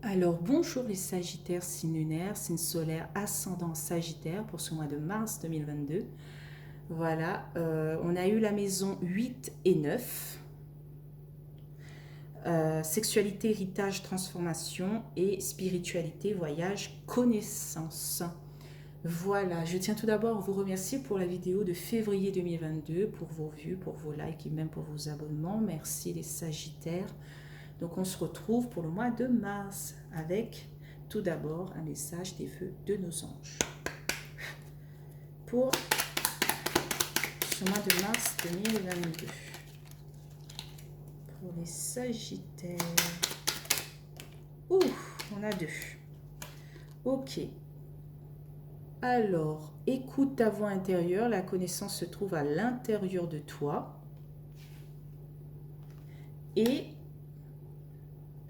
Alors bonjour les Sagittaires, signe lunaire, signe solaire, ascendant Sagittaire pour ce mois de mars 2022. Voilà, on a eu la maison 8 et 9. Sexualité, héritage, transformation et spiritualité, voyage, connaissance. Voilà, je tiens tout d'abord à vous remercier pour la vidéo de février 2022, pour vos vues, pour vos likes et même pour vos abonnements. Merci les Sagittaires. Donc on se retrouve pour le mois de mars avec tout d'abord un message des vœux de nos anges. Pour ce mois de mars 2022. Pour les Sagittaires. Ouh, on a 2. Ok. Alors, écoute ta voix intérieure. La connaissance se trouve à l'intérieur de toi. Et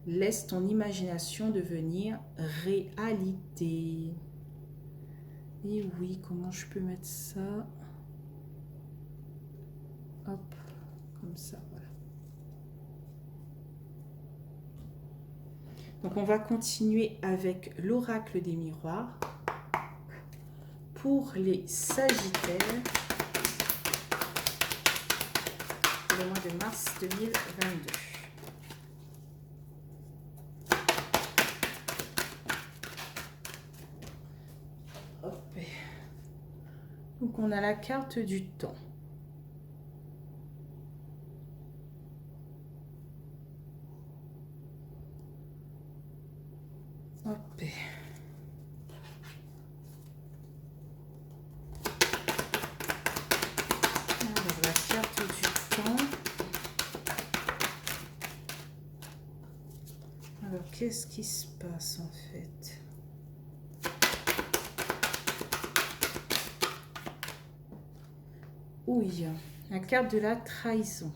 laisse ton imagination devenir réalité. Et oui, comment je peux mettre ça? Hop, comme ça, voilà. Donc on va continuer avec l'oracle des miroirs pour les Sagittaires pour le mois de mars 2022. Hop. Donc on a la carte du temps. Hop. Alors la carte du temps. Alors qu'est-ce qui se passe en fait? Oui, la carte de la trahison.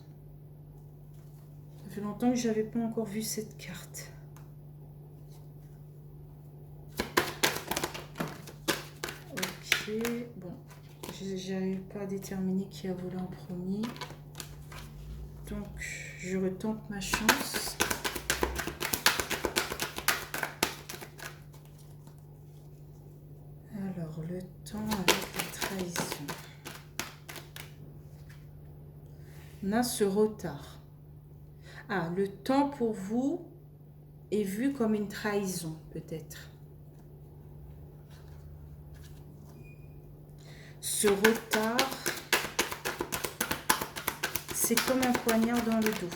Ça fait longtemps que je n'avais pas encore vu cette carte. Ok, bon, je n'arrive pas à déterminer qui a volé en premier. Donc, je retente ma chance. Alors, le temps avec la trahison. On a ce retard. Ah, le temps pour vous est vu comme une trahison, peut-être. Ce retard, c'est comme un poignard dans le dos.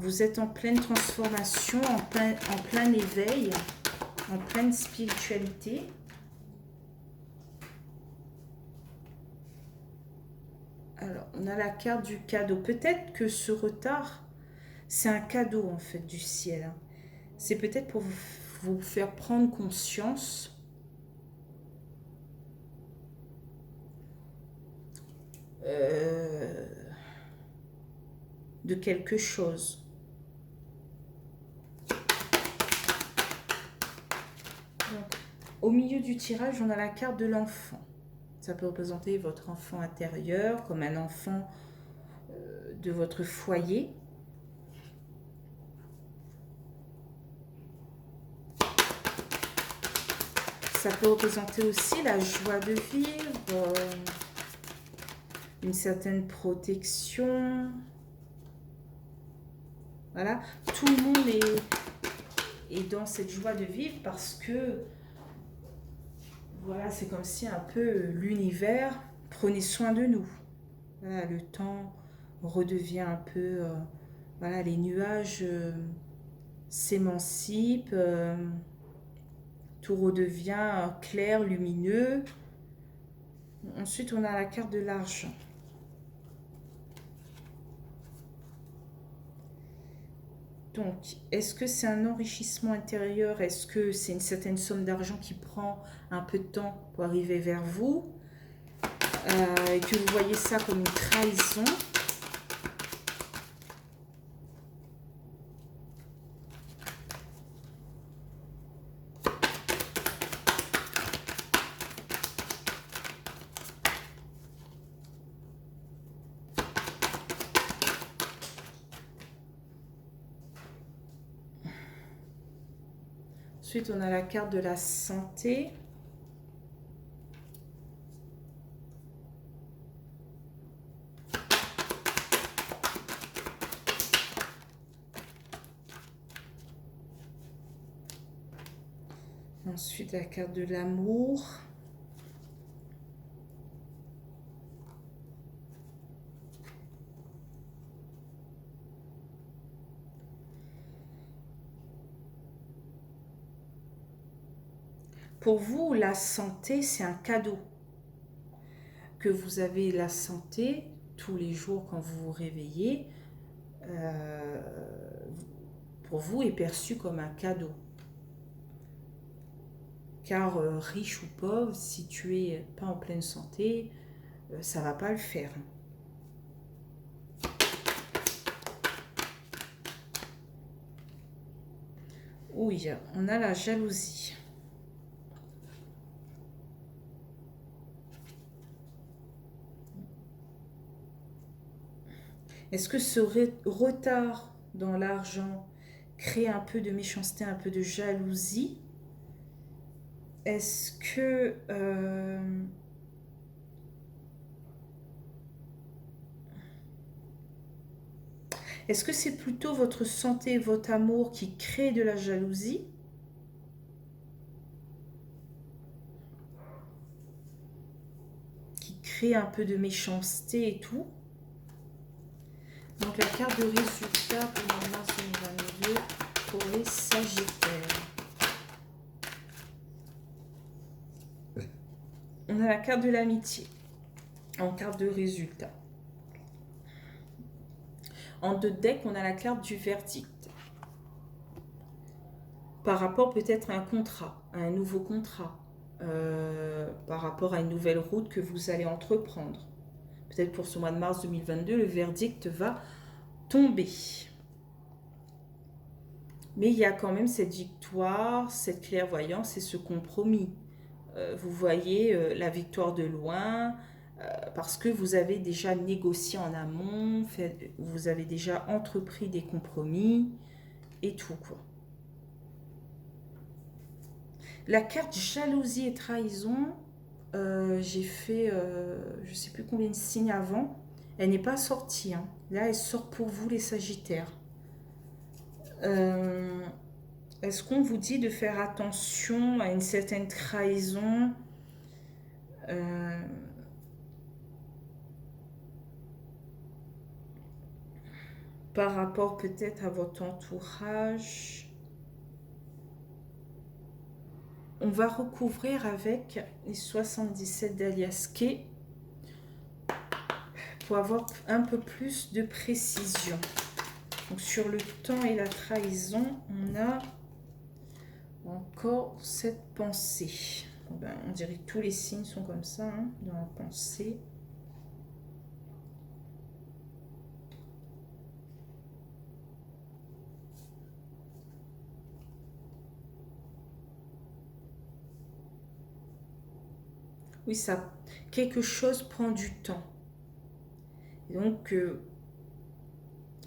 Vous êtes en pleine transformation, en plein éveil, en pleine spiritualité. Alors, on a la carte du cadeau. Peut-être que ce retard, c'est un cadeau en fait du ciel. C'est peut-être pour vous faire prendre conscience de quelque chose. Donc, au milieu du tirage, on a la carte de l'enfant. Ça peut représenter votre enfant intérieur, comme un enfant de votre foyer. Ça peut représenter aussi la joie de vivre, une certaine protection. Voilà, tout le monde est dans cette joie de vivre parce que voilà, c'est comme si un peu l'univers prenait soin de nous. Voilà, le temps redevient un peu, voilà, les nuages s'émancipent, tout redevient clair, lumineux. Ensuite, on a la carte de l'argent. Donc, est-ce que c'est un enrichissement intérieur? Est-ce que c'est une certaine somme d'argent qui prend un peu de temps pour arriver vers vous? Et que vous voyez ça comme une trahison? Ensuite, on a la carte de la santé. Ensuite, la carte de l'amour. Pour vous, la santé, c'est un cadeau. Que vous avez la santé tous les jours quand vous vous réveillez, pour vous, est perçu comme un cadeau. Car riche ou pauvre, si tu es pas en pleine santé, ça va pas le faire. Oui, on a la jalousie. Est-ce que ce retard dans l'argent crée un peu de méchanceté, un peu de jalousie? Est-ce que... est-ce que c'est plutôt votre santé, votre amour qui crée de la jalousie? Qui crée un peu de méchanceté et tout? Donc la carte de résultat pour le mois mars 2022 pour les Sagittaires. On a la carte de l'amitié en carte de résultat. En deux decks, on a la carte du verdict. Par rapport peut-être à un contrat, à un nouveau contrat, par rapport à une nouvelle route que vous allez entreprendre. Peut-être pour ce mois de mars 2022, le verdict va tomber. Mais il y a quand même cette victoire, cette clairvoyance et ce compromis. Vous voyez la victoire de loin, parce que vous avez déjà négocié en amont, vous avez déjà entrepris des compromis et tout quoi. La carte jalousie et trahison, j'ai fait je ne sais plus combien de signes avant, elle n'est pas sortie. Hein. Là, elle sort pour vous les Sagittaires. Est-ce qu'on vous dit de faire attention à une certaine trahison par rapport peut-être à votre entourage? On va recouvrir avec les 77 d'Alias Kay pour avoir un peu plus de précision. Donc sur le temps et la trahison, on a encore cette pensée. Ben, on dirait que tous les signes sont comme ça, hein, dans la pensée. Oui, ça, quelque chose prend du temps. Donc,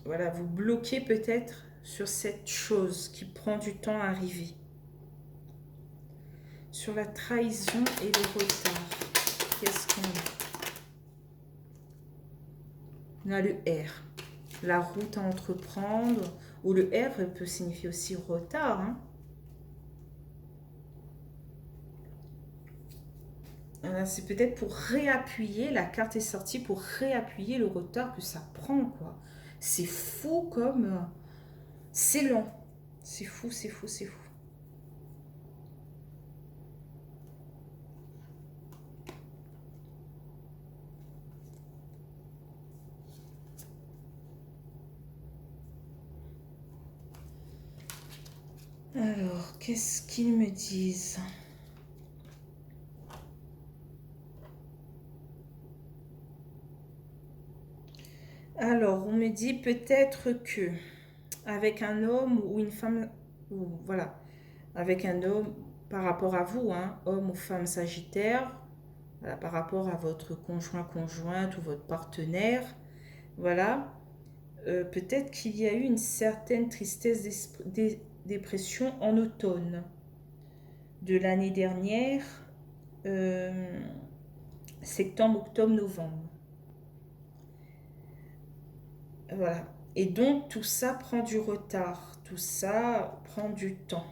voilà, vous bloquez peut-être sur cette chose qui prend du temps à arriver. Sur la trahison et le retard, qu'est-ce qu'on a? On a le R, la route à entreprendre, ou le R peut signifier aussi retard. Hein. C'est peut-être pour réappuyer, la carte est sortie pour réappuyer le retard que ça prend, quoi. C'est fou comme... c'est lent. C'est fou, c'est fou, c'est fou. Alors, qu'est-ce qu'ils me disent? Alors, on me dit peut-être que avec un homme ou une femme, ou voilà, avec un homme par rapport à vous, hein, homme ou femme sagittaire, voilà, par rapport à votre conjoint, conjointe ou votre partenaire, voilà, peut-être qu'il y a eu une certaine tristesse, dépression en automne. de l'année dernière, septembre, octobre, novembre. Voilà. Et donc, tout ça prend du retard. Tout ça prend du temps.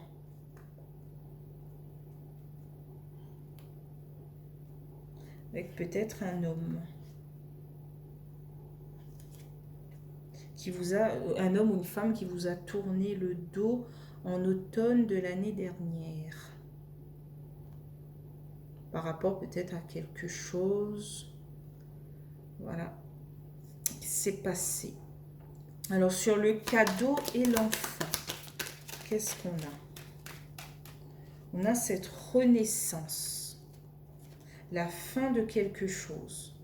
Avec peut-être un homme. Un homme ou une femme qui vous a tourné le dos en automne de l'année dernière. Par rapport peut-être à quelque chose. Voilà. Qui s'est passé. Alors, sur le cadeau et l'enfant, qu'est-ce qu'on a? On a cette renaissance. La fin de quelque chose.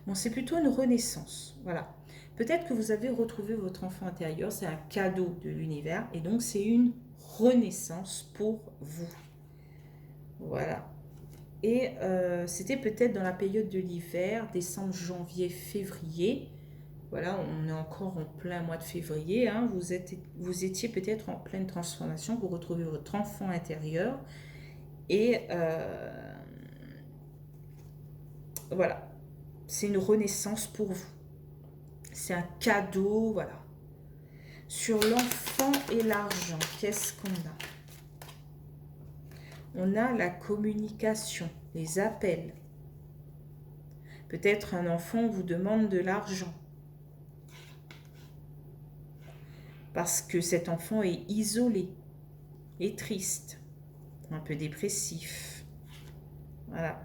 Bon, c'est plutôt une renaissance. Voilà. Peut-être que vous avez retrouvé votre enfant intérieur. C'est un cadeau de l'univers. Et donc, c'est une renaissance pour vous. Voilà. Et c'était peut-être dans la période de l'hiver, décembre, janvier, février. Voilà, on est encore en plein mois de février. Hein. Vous étiez peut-être en pleine transformation pour retrouver votre enfant intérieur. Et voilà, c'est une renaissance pour vous. C'est un cadeau, voilà. Sur l'enfant et l'argent, qu'est-ce qu'on a? On a la communication, les appels. Peut-être un enfant vous demande de l'argent. Parce que cet enfant est isolé, est triste, un peu dépressif. Voilà.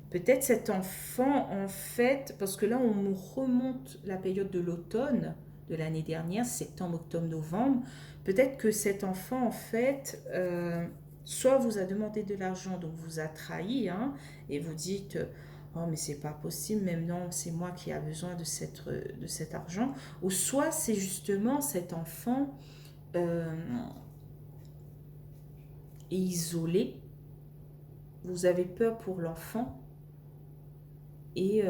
Peut-être cet enfant, en fait, parce que là, on nous remonte la période de l'automne de l'année dernière, septembre, octobre, novembre. Peut-être que cet enfant, en fait, soit vous a demandé de l'argent, donc vous a trahi, hein, et vous dites, oh, mais c'est pas possible, même non, c'est moi qui a besoin de cet argent. Ou soit c'est justement cet enfant est isolé, vous avez peur pour l'enfant, et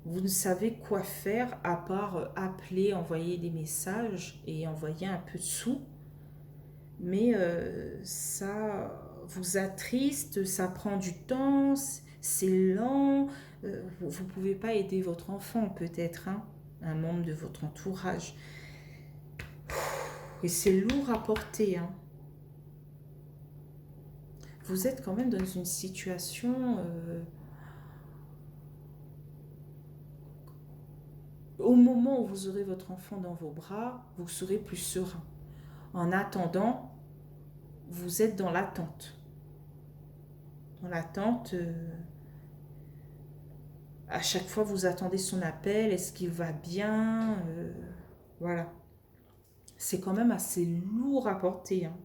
vous ne savez quoi faire à part appeler, envoyer des messages et envoyer un peu de sous. Mais ça vous attriste, ça prend du temps, c'est lent. Vous ne pouvez pas aider votre enfant peut-être, hein, un membre de votre entourage. Et c'est lourd à porter. Hein. Vous êtes quand même dans une situation... au moment où vous aurez votre enfant dans vos bras, vous serez plus serein. En attendant, vous êtes dans l'attente. Dans l'attente, à chaque fois vous attendez son appel, est-ce qu'il va bien, voilà. C'est quand même assez lourd à porter. Hein.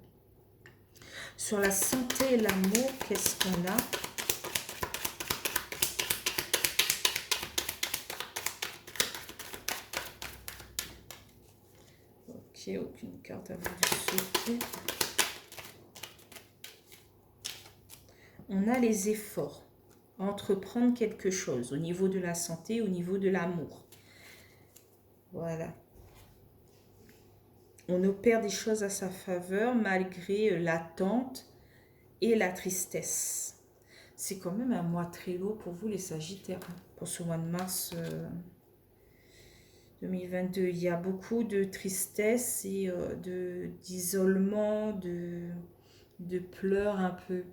Sur la santé et l'amour, qu'est-ce qu'on a? Ok, aucune carte à vous sauter. On a les efforts. Entreprendre quelque chose au niveau de la santé, au niveau de l'amour. Voilà. On opère des choses à sa faveur malgré l'attente et la tristesse. C'est quand même un mois très lourd pour vous les Sagittaires. Pour ce mois de mars 2022, il y a beaucoup de tristesse et d'isolement, de pleurs un peu.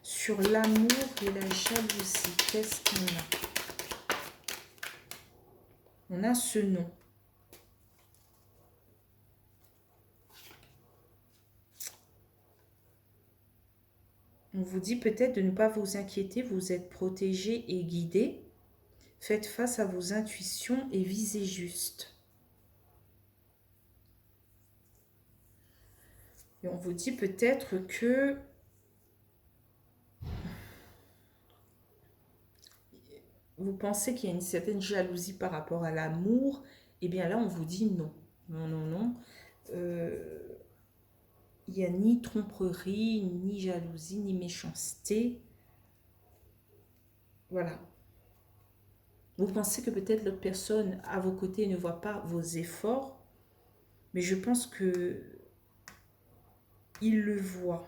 Sur l'amour et la jalousie, qu'est-ce qu'on a? On a ce nom. On vous dit peut-être de ne pas vous inquiéter, vous êtes protégé et guidé. Faites face à vos intuitions et visez juste. Et on vous dit peut-être que vous pensez qu'il y a une certaine jalousie par rapport à l'amour. Eh bien là, on vous dit non. Non, non, non. Il n'y a ni tromperie, ni jalousie, ni méchanceté. Voilà. Vous pensez que peut-être l'autre personne à vos côtés ne voit pas vos efforts, mais je pense que il le voit.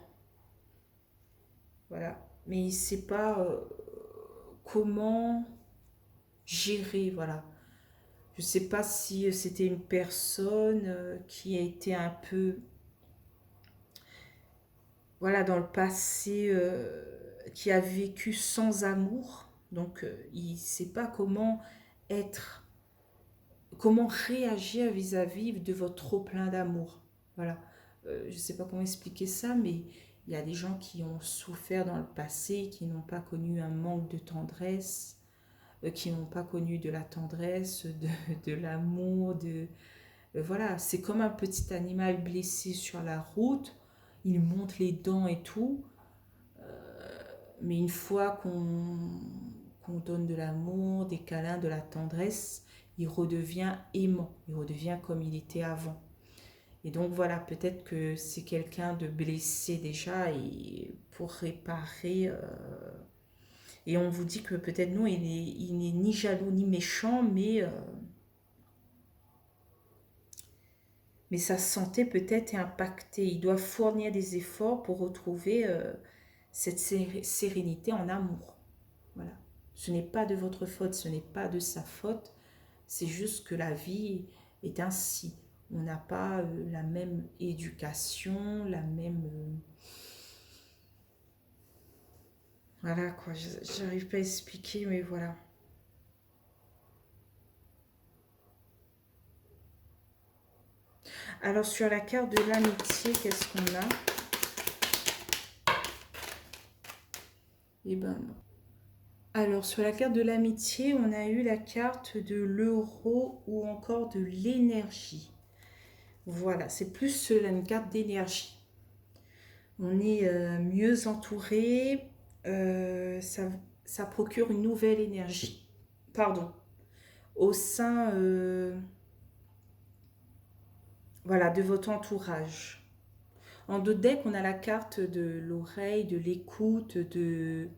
Voilà. Mais il ne sait pas comment gérer, voilà. Je ne sais pas si c'était une personne qui a été un peu, voilà, dans le passé, qui a vécu sans amour. Donc, il ne sait pas comment être, comment réagir vis-à-vis de votre trop plein d'amour. Voilà. Je ne sais pas comment expliquer ça, mais il y a des gens qui ont souffert dans le passé, qui n'ont pas connu un manque de tendresse, qui n'ont pas connu de la tendresse, de l'amour, voilà, c'est comme un petit animal blessé sur la route, il monte les dents et tout, mais une fois qu'on donne de l'amour, des câlins, de la tendresse, il redevient aimant, il redevient comme il était avant. Et donc voilà, peut-être que c'est quelqu'un de blessé déjà et pour réparer. Et on vous dit que peut-être non, il n'est ni jaloux ni méchant, mais sa santé peut-être est impactée. Il doit fournir des efforts pour retrouver cette sérénité en amour. Voilà. Ce n'est pas de votre faute, ce n'est pas de sa faute, c'est juste que la vie est ainsi. On n'a pas la même éducation, la même... voilà quoi, j'arrive pas à expliquer, mais voilà. Alors sur la carte de l'amitié, qu'est-ce qu'on a? Eh ben non. Alors, sur la carte de l'amitié, on a eu la carte de l'euro ou encore de l'énergie. Voilà, c'est plus une carte d'énergie. On est mieux entouré, ça procure une nouvelle énergie. Pardon. Au sein voilà, de votre entourage. En deux decks, on a la carte de l'oreille, de l'écoute, de...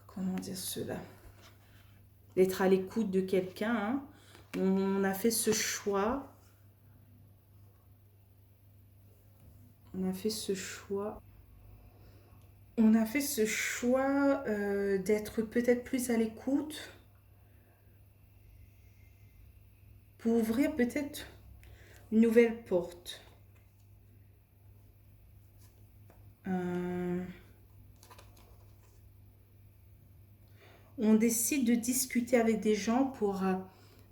comment dire cela? D'être à l'écoute de quelqu'un. Hein. On a fait ce choix. On a fait ce choix. On a fait ce choix d'être peut-être plus à l'écoute pour ouvrir peut-être une nouvelle porte. On décide de discuter avec des gens pour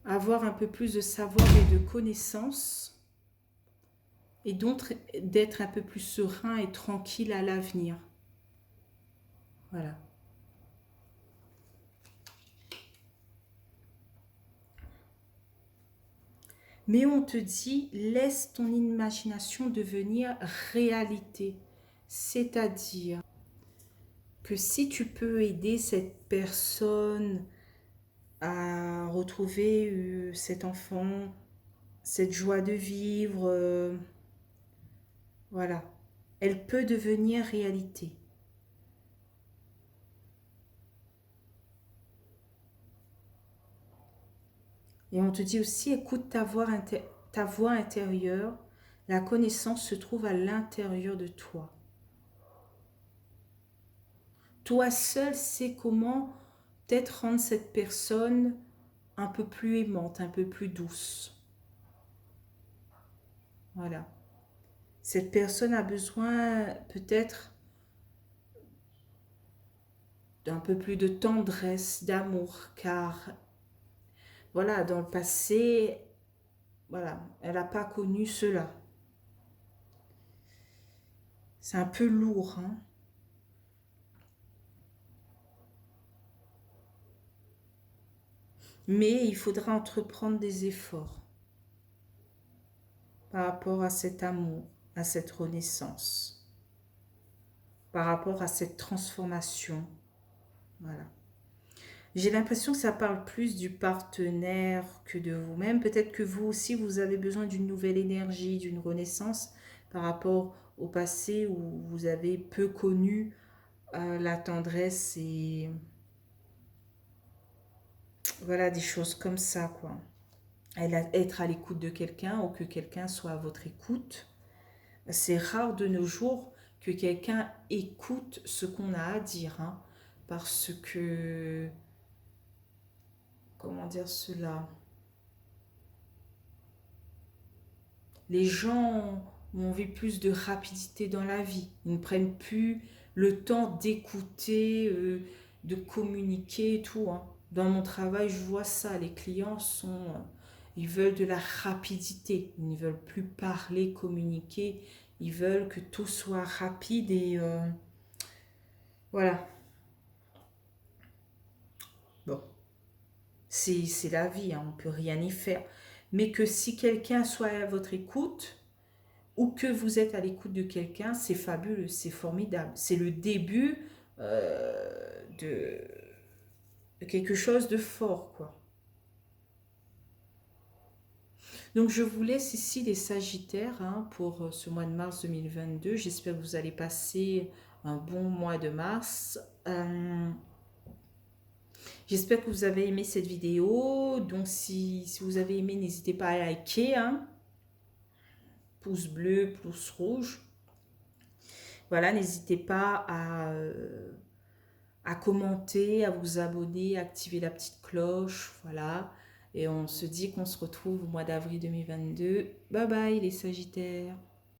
avoir un peu plus de savoir et de connaissances et donc d'être un peu plus serein et tranquille à l'avenir. Voilà. Mais on te dit, laisse ton imagination devenir réalité. C'est-à-dire que si tu peux aider cette personne à retrouver cet enfant, cette joie de vivre, voilà, elle peut devenir réalité. Et on te dit aussi, écoute ta voix intérieure, la connaissance se trouve à l'intérieur de toi. Toi seul sais comment peut-être rendre cette personne un peu plus aimante, un peu plus douce. Voilà. Cette personne a besoin peut-être d'un peu plus de tendresse, d'amour, car voilà, dans le passé, voilà, elle n'a pas connu cela. C'est un peu lourd, hein. Mais il faudra entreprendre des efforts par rapport à cet amour, à cette renaissance, par rapport à cette transformation. Voilà. J'ai l'impression que ça parle plus du partenaire que de vous-même. Peut-être que vous aussi, vous avez besoin d'une nouvelle énergie, d'une renaissance par rapport au passé où vous avez peu connu la tendresse et voilà, des choses comme ça, quoi. être à l'écoute de quelqu'un ou que quelqu'un soit à votre écoute. C'est rare de nos jours que quelqu'un écoute ce qu'on a à dire, hein, parce que, comment dire cela, les gens ont envie plus de rapidité dans la vie. Ils ne prennent plus le temps d'écouter, de communiquer et tout, hein. Dans mon travail, je vois ça. Les clients ils veulent de la rapidité. Ils ne veulent plus parler, communiquer. Ils veulent que tout soit rapide et voilà. Bon, c'est la vie, hein, on ne peut rien y faire. Mais que si quelqu'un soit à votre écoute, ou que vous êtes à l'écoute de quelqu'un, c'est fabuleux, c'est formidable. C'est le début de quelque chose de fort, quoi. Donc je vous laisse ici les Sagittaires, hein, pour ce mois de mars 2022. J'espère que vous allez passer un bon mois de mars. J'espère que vous avez aimé cette vidéo. Donc si vous avez aimé, n'hésitez pas à liker, hein. Pouce bleu, pouce rouge. Voilà, n'hésitez pas à commenter, à vous abonner, à activer la petite cloche, voilà. Et on se dit qu'on se retrouve au mois d'avril 2022. Bye bye les Sagittaires.